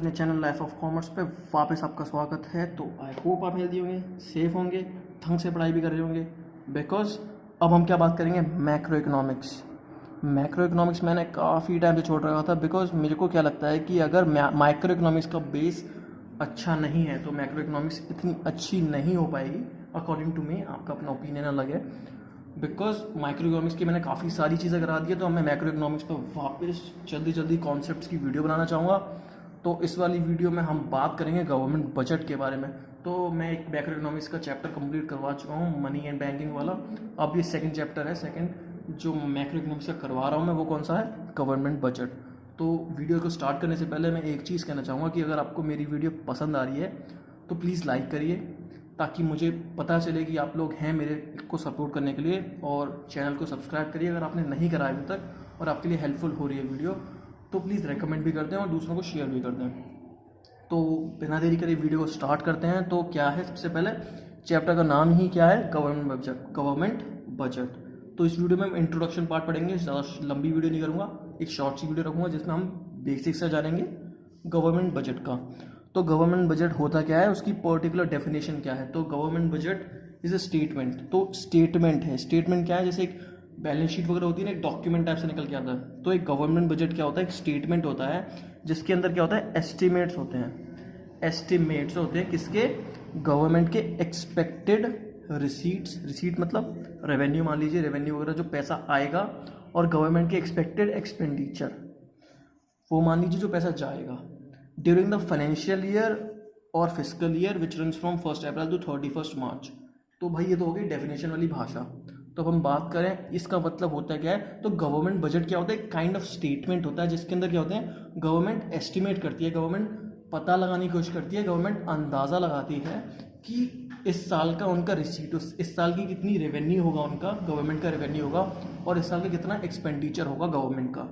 अपने channel life of commerce पे वापस आपका स्वागत है। तो आई होप आप हेल्दी होंगे, सेफ होंगे, ढंग से पढ़ाई भी कर रहे होंगे। बिकॉज अब हम क्या बात करेंगे, मैक्रो इकोनॉमिक्स। मैक्रो इकोनॉमिक्स मैंने काफ़ी टाइम से छोड़ रखा था बिकॉज मेरे को क्या लगता है कि अगर माइक्रो इकोनॉमिक्स का बेस अच्छा नहीं है तो मैक्रो इकोनॉमिक्स इतनी अच्छी नहीं हो पाएगी। अकॉर्डिंग टू मी, आपका अपना ओपिनियन अलग है। बिकॉज माइक्रो इकोनॉमिक्स की मैंने काफ़ी सारी चीज़ें करा दी है, तो मैं मैक्रो इकोनॉमिक्स पर वापस जल्दी कॉन्सेप्ट्स की वीडियो बनाना चाहूँगा। तो इस वाली वीडियो में हम बात करेंगे गवर्नमेंट बजट के बारे में। तो मैं एक मैक्रो इकोनॉमिक्स का चैप्टर कंप्लीट करवा चुका हूँ, मनी एंड बैंकिंग वाला। अब ये सेकंड चैप्टर है, सेकंड जो मैक्रो इकोनॉमिक्स का करवा रहा हूँ मैं, वो कौन सा है, गवर्नमेंट बजट। तो वीडियो को स्टार्ट करने से पहले मैं एक चीज़ कहना चाहूँगा कि अगर आपको मेरी वीडियो पसंद आ रही है तो प्लीज़ लाइक करिए, ताकि मुझे पता चले कि आप लोग हैं मेरे को सपोर्ट करने के लिए। और चैनल को सब्सक्राइब करिए अगर आपने नहीं करा अभी तक और आपके लिए हेल्पफुल हो रही है वीडियो, तो प्लीज़ रेकमेंड भी कर दें और दूसरों को शेयर भी कर दें। तो बिना देरी करे वीडियो को स्टार्ट करते हैं। तो क्या है, सबसे पहले चैप्टर का नाम ही क्या है, गवर्नमेंट बजट। तो इस वीडियो में हम इंट्रोडक्शन पार्ट पढ़ेंगे, ज़्यादा लंबी वीडियो नहीं करूँगा, एक शॉर्ट सी वीडियो रखूँगा जिसमें हम बेसिक्स से जानेंगे गवर्नमेंट बजट का। तो गवर्नमेंट बजट होता क्या है, उसकी पर्टिकुलर डेफिनेशन क्या है। तो government budget is a statement. तो स्टेटमेंट है, स्टेटमेंट क्या है, जैसे एक बैलेंस शीट वगैरह होती है ना, एक डॉक्यूमेंट टाइप से निकल के आता है। तो एक गवर्नमेंट बजट क्या होता है, एक स्टेटमेंट होता है जिसके अंदर क्या होता है, एस्टिमेट्स होते हैं। एस्टिमेट्स होते हैं किसके, गवर्नमेंट के एक्सपेक्टेड रिसीट्स। रिसीट मतलब रेवेन्यू, मान लीजिए रेवेन्यू वगैरह जो पैसा आएगा, और गवर्नमेंट के एक्सपेक्टेड एक्सपेंडिचर, वो मान लीजिए जो पैसा जाएगा ड्यूरिंग द फाइनेंशियल ईयर और physical year which runs from 1 April to 31 March. तो भाई ये तो हो गई डेफिनेशन वाली भाषा। तो अब हम बात करें इसका मतलब होता है क्या है, तो गवर्नमेंट बजट क्या होता है, काइंड ऑफ स्टेटमेंट होता है जिसके अंदर क्या होते हैं, गवर्नमेंट एस्टिमेट करती है, गवर्नमेंट पता लगाने की कोशिश करती है, गवर्नमेंट अंदाज़ा लगाती है कि इस साल का उनका रिसीट, इस साल की कितनी रेवेन्यू होगा, उनका गवर्नमेंट का रेवेन्यू होगा, और इस साल का कितना एक्सपेंडिचर होगा गवर्नमेंट का।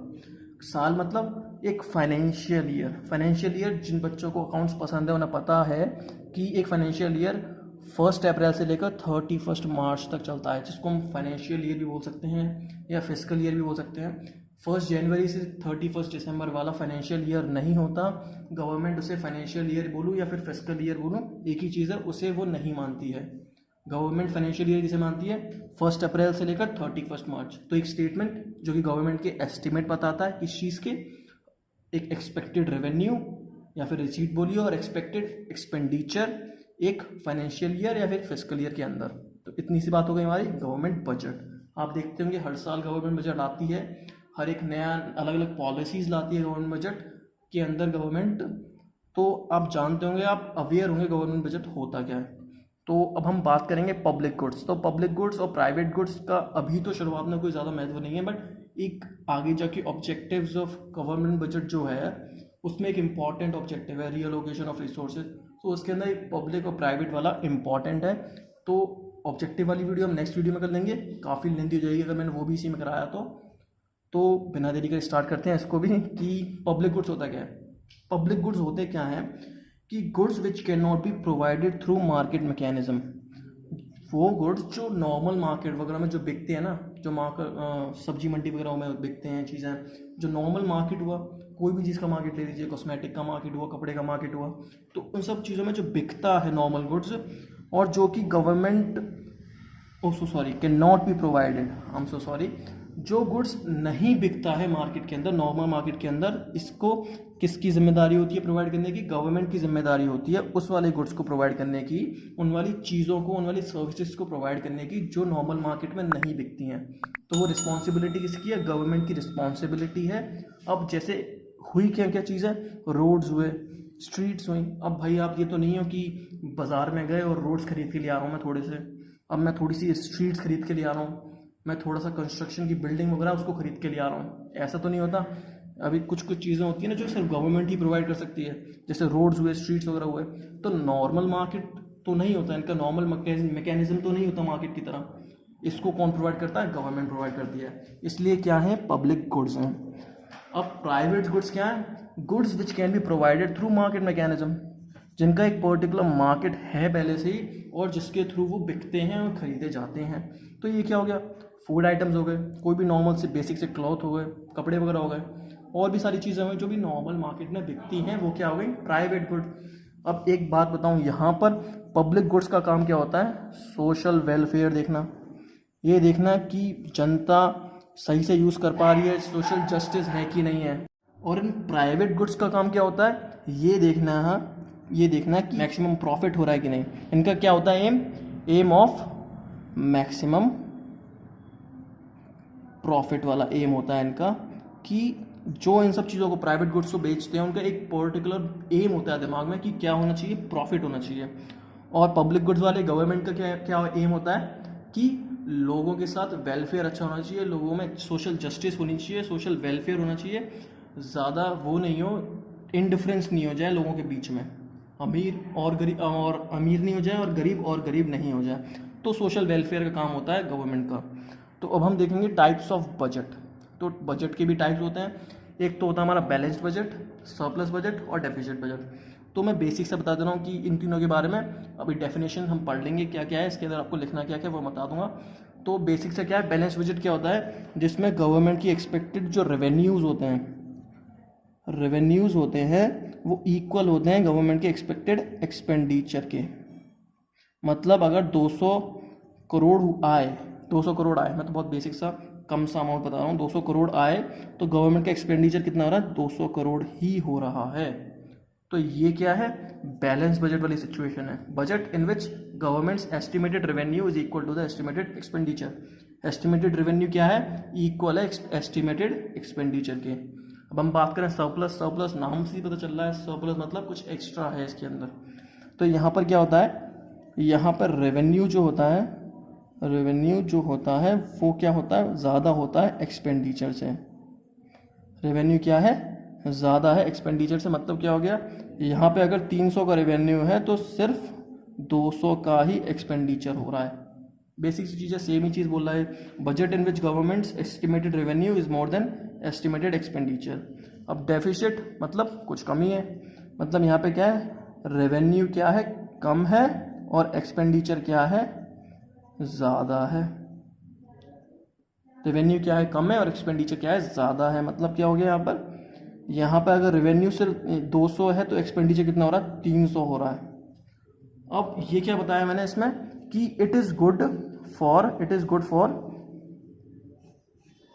साल मतलब एक फाइनेंशियल ईयर। फाइनेंशियल ईयर जिन बच्चों को अकाउंट्स पसंद है उन्हें पता है कि एक फाइनेंशियल ईयर 1 अप्रैल से लेकर 31 मार्च तक चलता है, जिसको हम फाइनेंशियल ईयर भी बोल सकते हैं या फिजिकल ईयर भी बोल सकते हैं। 1 जनवरी से 31 दिसंबर वाला फाइनेंशियल ईयर नहीं होता, गवर्नमेंट उसे फाइनेंशियल ईयर बोलूँ या फिर फिजिकल ईयर बोलूँ, एक ही चीज़ है, उसे वो नहीं मानती है। गवर्नमेंट फाइनेंशियल ईयर जिसे मानती है 1 अप्रैल से लेकर 31 मार्च। तो एक स्टेटमेंट जो कि गवर्नमेंट के एस्टिमेट बताता है किस चीज़ के, एक एक्सपेक्टेड रेवेन्यू या फिर रिसीट बोलिए, और एक्सपेक्टेड एक्सपेंडिचर एक फाइनेंशियल ईयर या फिर फिजिकल ईयर के अंदर। तो इतनी सी बात हो गई हमारी गवर्नमेंट बजट। आप देखते होंगे हर साल गवर्नमेंट बजट आती है, हर एक नया अलग अलग पॉलिसीज़ लाती है गवर्नमेंट बजट के अंदर गवर्नमेंट। तो आप जानते होंगे, आप अवेयर होंगे गवर्नमेंट बजट होता क्या है। तो अब हम बात करेंगे पब्लिक गुड्स। तो पब्लिक गुड्स और प्राइवेट गुड्स का अभी तो शुरुआत में कोई ज़्यादा महत्व नहीं है, बट एक आगे जाके ऑब्जेक्टिव्स ऑफ गवर्नमेंट बजट जो है उसमें एक इम्पॉर्टेंट ऑब्जेक्टिव है, रीअलोकेशन ऑफ रिसोर्सेज। तो उसके अंदर एक पब्लिक और प्राइवेट वाला इम्पॉर्टेंट है। तो ऑब्जेक्टिव वाली वीडियो हम नेक्स्ट वीडियो में कर लेंगे, काफ़ी लेंथी हो जाएगी अगर मैंने वो भी इसी में कराया तो बिना देरी कर स्टार्ट करते हैं इसको भी, कि पब्लिक गुड्स होता क्या है। पब्लिक गुड्स होते क्या हैं कि goods which can not be provided through market mechanism. वो गुड्स जो नॉर्मल मार्केट वगैरह में जो बिकते हैं ना, जो सब्जी मंडी वगैरह में बिकते हैं चीज़ें, जो नॉर्मल मार्केट हुआ, कोई भी चीज़ का मार्केट ले लीजिए, कॉस्मेटिक का मार्केट हुआ, कपड़े का मार्केट हुआ, तो उन सब चीज़ों में जो बिकता है नॉर्मल गुड्स, और जो कि government can not be provided, जो गुड्स नहीं बिकता है मार्केट के अंदर, नॉर्मल मार्केट के अंदर, इसको किसकी जिम्मेदारी होती है प्रोवाइड करने की, गवर्नमेंट की जिम्मेदारी होती है उस वाले गुड्स को प्रोवाइड करने की, उन वाली चीज़ों को, उन वाली सर्विसेज को प्रोवाइड करने की जो नॉर्मल मार्केट में नहीं बिकती हैं। तो वो रिस्पॉन्सिबिलिटी किसकी है, गवर्नमेंट की रिस्पॉन्सिबिलिटी है। अब जैसे हुई क्या क्या चीज़ है, रोड्स हुए, स्ट्रीट्स हुई। अब भाई आप ये तो नहीं हो कि बाज़ार में गए और रोड्स खरीद के ले आ रहा हूँ मैं थोड़े से, अब मैं थोड़ी सी स्ट्रीट्स खरीद के ले आ रहा हूँ, मैं थोड़ा सा कंस्ट्रक्शन की बिल्डिंग वगैरह उसको खरीद के ले आ रहा हूँ, ऐसा तो नहीं होता। अभी कुछ चीज़ें होती है ना जो सिर्फ गवर्नमेंट ही प्रोवाइड कर सकती है, जैसे रोड्स हुए, स्ट्रीट्स वगैरह हुए। तो नॉर्मल मार्केट तो नहीं होता, इनका नॉर्मल मैकेनिज्म तो नहीं होता मार्केट की तरह, इसको कौन प्रोवाइड करता है, गवर्नमेंट प्रोवाइड करती है। इसलिए क्या है, पब्लिक गुड्स हैं। अब प्राइवेट गुड्स क्या है, goods which can be provided through market mechanism, जिनका एक पर्टिकुलर मार्केट है पहले से ही और जिसके थ्रू वो बिकते हैं और खरीदे जाते हैं। तो ये क्या हो गया, फूड आइटम्स हो गए, कोई भी नॉर्मल से बेसिक से क्लॉथ हो गए, कपड़े वगैरह हो गए। और भी सारी चीज़ें हुई जो भी नॉर्मल मार्केट में बिकती हैं, वो क्या हो गई, प्राइवेट गुड। अब एक बात बताऊं, यहाँ पर पब्लिक गुड्स का काम क्या होता है, सोशल वेलफेयर देखना, ये देखना कि जनता सही से यूज़ कर पा रही है, सोशल जस्टिस है कि नहीं है। और इन प्राइवेट गुड्स का काम क्या होता है, ये देखना है, ये देखना है कि मैक्सिमम प्रॉफिट हो रहा है कि नहीं। इनका क्या होता है, एम ऑफ मैक्सिमम प्रॉफिट वाला एम होता है इनका, कि जो इन सब चीज़ों को प्राइवेट गुड्स को बेचते हैं उनका एक पर्टिकुलर एम होता है दिमाग में कि क्या होना चाहिए, प्रॉफिट होना चाहिए। और पब्लिक गुड्स वाले गवर्नमेंट का क्या क्या एम होता है कि लोगों के साथ वेलफेयर अच्छा होना चाहिए, लोगों में सोशल जस्टिस होनी चाहिए, सोशल वेलफेयर होना चाहिए, ज़्यादा वो नहीं हो, इनडिफरेंस नहीं हो जाए लोगों के बीच में, अमीर और गरीब और अमीर नहीं हो जाए और गरीब नहीं हो जाए। तो सोशल वेलफेयर का काम होता है गवर्नमेंट का। तो अब हम देखेंगे टाइप्स ऑफ बजट। तो बजट के भी टाइप्स होते हैं, एक तो होता है हमारा बैलेंस्ड बजट, सरप्लस बजट और डेफिसिट बजट। तो मैं बेसिक से बता दे रहा हूँ कि इन तीनों के बारे में। अभी डेफिनेशन हम पढ़ लेंगे क्या क्या है, इसके अंदर आपको लिखना क्या क्या वो बता दूंगा। तो बेसिक से क्या है, बैलेंस बजट क्या होता है, जिसमें गवर्नमेंट की एक्सपेक्टेड जो रेवेन्यूज़ होते हैं वो इक्वल होते हैं गवर्नमेंट के एक्सपेक्टेड एक्सपेंडिचर के। मतलब अगर 200 करोड़ आए, 200 करोड़ आए, मैं तो बहुत बेसिक सा कम सा अमाउंट बता रहा हूँ, 200 करोड़ आए तो गवर्नमेंट का एक्सपेंडिचर कितना हो रहा है, 200 करोड़ ही हो रहा है। तो ये क्या है, बैलेंस बजट वाली सिचुएशन है। Budget in which governments estimated revenue is equal to the estimated expenditure. Estimated revenue क्या है, इक्वल है एस्टिमेटेड एक्सपेंडिचर के। अब हम बात करें सरप्लस, सरप्लस नाम से ही पता चल रहा है, सरप्लस मतलब कुछ एक्स्ट्रा है इसके अंदर। तो यहाँ पर क्या होता है, यहाँ पर रेवेन्यू जो होता है वो क्या होता है, ज़्यादा होता है एक्सपेंडिचर से। रेवेन्यू क्या है, ज़्यादा है एक्सपेंडिचर से। मतलब क्या हो गया, यहाँ पे अगर 300 का रेवेन्यू है तो सिर्फ 200 का ही एक्सपेंडिचर हो रहा है। बेसिक सी चीज़ें, सेम ही चीज़ बोल रहा है। Budget in which governments estimated revenue is more than estimated expenditure. अब डेफिसिट मतलब कुछ कमी है, मतलब यहाँ पे क्या है, रेवेन्यू क्या है, कम है और एक्सपेंडिचर क्या है, ज़्यादा है। रेवेन्यू क्या है, कम है और एक्सपेंडिचर क्या है, ज़्यादा है। मतलब क्या हो गया यहाँ पर अगर रेवेन्यू सिर्फ 200 है तो एक्सपेंडिचर कितना हो रहा है, 300 हो रहा है। अब ये क्या बताया मैंने इसमें कि it is good for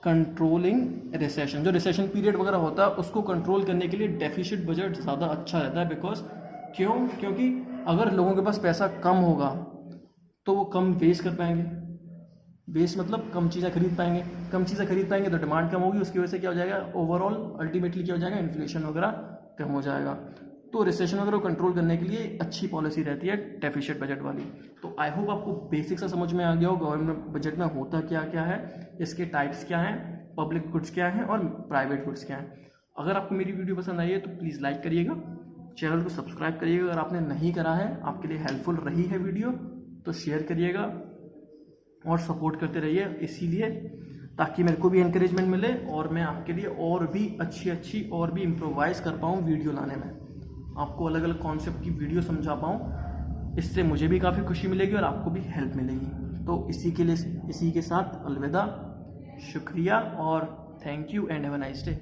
controlling recession. जो रिसेशन पीरियड वगैरह होता है उसको कंट्रोल करने के लिए डेफिसिट बजट ज़्यादा अच्छा रहता है। बिकॉज क्योंकि अगर लोगों के पास पैसा कम होगा तो वो कम वेस्ट कर पाएंगे, वेस्ट मतलब कम चीज़ें खरीद पाएंगे, तो डिमांड कम होगी, उसकी वजह से क्या हो जाएगा, ओवरऑल अल्टीमेटली क्या हो जाएगा, इन्फ्लेशन वगैरह कम हो जाएगा। तो रिसेशन वगैरह को कंट्रोल करने के लिए अच्छी पॉलिसी रहती है डेफिसिट बजट वाली। तो आई होप आपको बेसिक सा समझ में आ गया हो गवर्नमेंट बजट में होता क्या क्या है, इसके टाइप्स क्या हैं, पब्लिक गुड्स क्या हैं और प्राइवेट गुड्स क्या हैं। अगर आपको मेरी वीडियो पसंद आई है तो प्लीज़ लाइक करिएगा, चैनल को सब्सक्राइब करिएगा अगर आपने नहीं करा है, आपके लिए हेल्पफुल रही है वीडियो तो शेयर करिएगा और सपोर्ट करते रहिए, इसीलिए ताकि मेरे को भी इंकरेजमेंट मिले और मैं आपके लिए और भी अच्छी और भी इम्प्रोवाइज़ कर पाऊँ वीडियो लाने में, आपको अलग अलग कॉन्सेप्ट की वीडियो समझा पाऊँ। इससे मुझे भी काफ़ी खुशी मिलेगी और आपको भी हेल्प मिलेगी। तो इसी के साथ अलविदा, शुक्रिया और thank you and have a nice day.